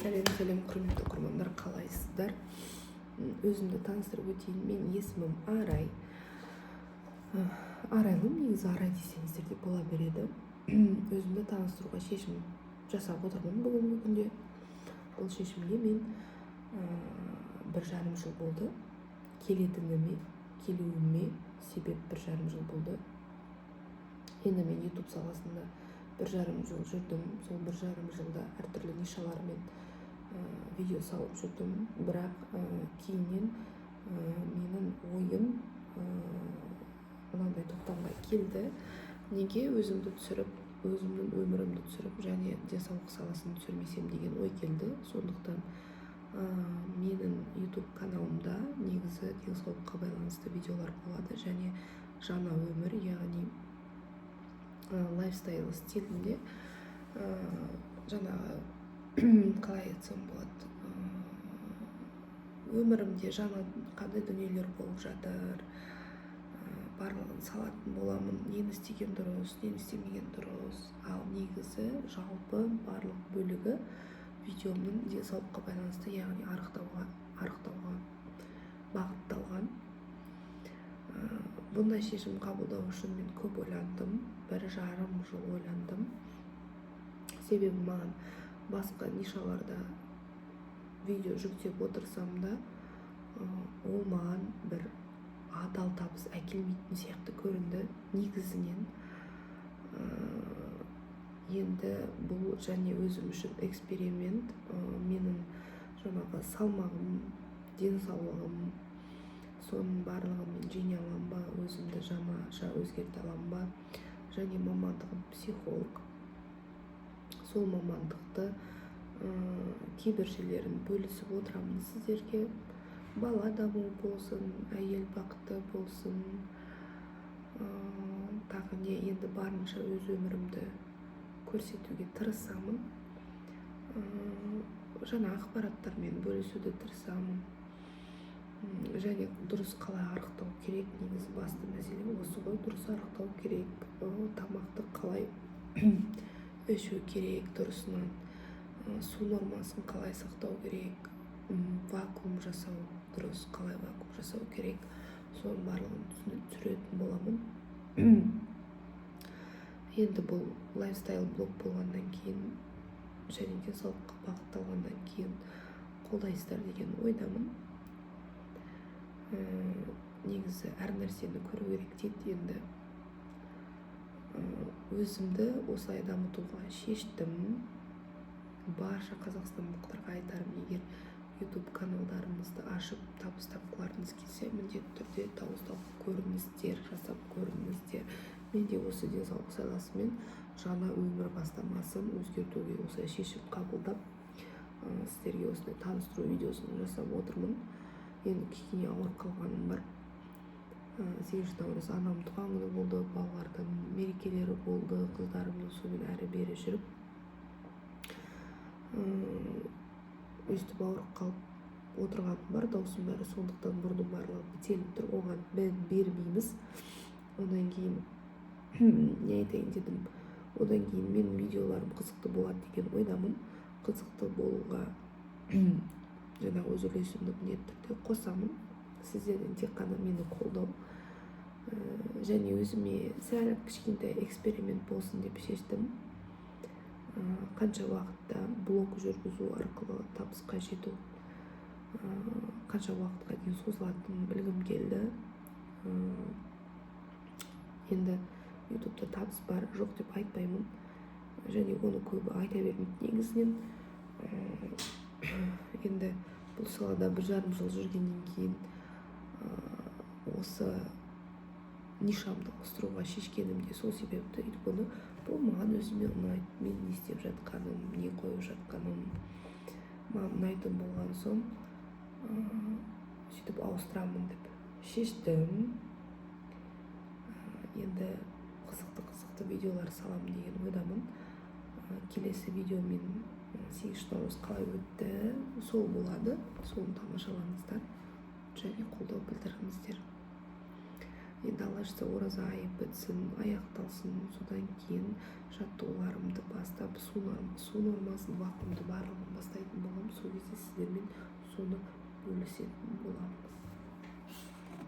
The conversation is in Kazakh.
Сәлем құрметті оқырмандар, қалайсыздар? Өзімді таныстырып өтейін. Менің есімім Арай. Арайлым, негізі Арай десеңіздер де бола береді. Өзімді таныстыруға шешім жасап отырмын бүгінгі күнде. Бұл шешімге мен 1,5 жыл болды. Келуіме себеп 1,5 жыл болды. Енді мен YouTube саласында 1,5 жыл жүрдім. Сол 1,5 жылда әртүрлі нишалармен видео салып жүрдім. Бірақ кейіннен менің ойым мынандай тоқтамға келді. Неге өзімді түсіріп, өзімнің өмірімді түсіріп, және денсаулық саласын түсірмесем деген ой келді. Сондықтан менің YouTube каналымда негізі денсаулыққа байланысты видеолар болады, және жаңа өмір, яғни лайфстайл стилінде жаңағы қалай айтсам болады, өмірімде жаңа қандай дүниелер болып жатыр, барлығын салатын боламын. Нені істеген дұрыс, нені істемеген дұрыс. Ал негізі жалпы барлық бөлігі видеомның денсаулыққа байланысты, яғни арықтауға бағытталған. Бұндай шешім қабылдау үшін мен көп ойландым. 1,5 жыл ойландым. Себебі маған басқа нишаларда видео жүктеп отырсам да, ол маған бір адал табыс әкелмейтін сияқты көрінді негізінен. Енді бұл және өзім үшін эксперимент. Менің жаңағы салмағым, денсаулығым, соның барлығын мен жеңе аламын ба, өзімді жаңаша өзгерте аламын ба, және мамандығым психолог. Сол мамандықты кейбір жерлерін бөлісіп отырамын сіздерге. Бала даму болсын, әйел бақыты болсын, тағы не, енді барынша өз өмірімді көрсетуге тырысамын. Жаңа ақпараттармен бөлісуді тырысамын. Және дұрыс қалай арықтау керек, негізі басты мәселе осы ғой. Дұрыс арықтау керек, тамақты қалай ішу керек дұрысынан, су нормасын қалай сақтау керек, вакуум жасау дұрыс, қалай вакуум жасау керек, соның барлығын түсіретін боламын. Енді бұл лайфстайл блог болғаннан кейін және денсаулыққа бағытталғаннан кейін қолдайсыздар деген ойдамын. Негізі әр нәрсені көру керек дейді. Енді өзімді осылай дамытуға шештім. Барша қазақстандықтарға айтарым, егер YouTube каналдарыңызды ашып табыс тапқыларыңыз келсе, міндетті түрде дауыстап көріңіздер, жасап көріңіздер. Мен де осы денсаулық саласымен жаңа өмір бастамасын өзгертуге осылай шешім қабылдап, сіздерге осындай таныстыру видеосын жасап отырмын. Енді кішкене ауырып қалғаным бар. 8 наурыз анам туған күні болды, балалардың мерекелері болды, қыздарымның сонымен әрі-бері жүріп өстіп ауырып қалып отырғаным бар. Даусым бәрі сондықтан мұрным барлығы бітеліп тұр, оған мән бермейміз. Одан кейін не айтайын дедім, одан кейін менің видеоларым қызықты болады деген ойдамын. Қызықты болуға жаңа өз үлесімді міндетті түрде қосамын. Сіздерден тек қана мені қолдау, және өзіме сәл кішкентай эксперимент болсын деп шештім. Қанша уақытта блог жүргізу арқылы табысқа жету, қанша уақытқа дейін созылатынын білгім келді. Енді YouTube'да табыс бар, жоқ деп айтпаймын, және оны көбі айта бермейді негізінен. Енді бұл салада 1,5 жыл жүргеннен кейін осы нишамды ауыстыруға шешкенім де сол себепті. Өйткені бұл маған өзіме ұнайды, мен не істеп жатқаным, не қойып жатқаным маған ұнайтын болған соң сөйтіп ауыстырамын деп шештім. Енді қызықты видеолар салам деген ойдамын. Келесі видеомен 8 наурыз қалай өтті, сол болады. Соны тамашалаңыздар және қолдау білдіріңіздер. Енді Алла жазса ораза айы бітсін, аяқталсын, содан кейін жаттығуларымды бастап, су нормасын, вакуумды барлығын бастайтын боламын. сіздермен соны бөлісетін боламын.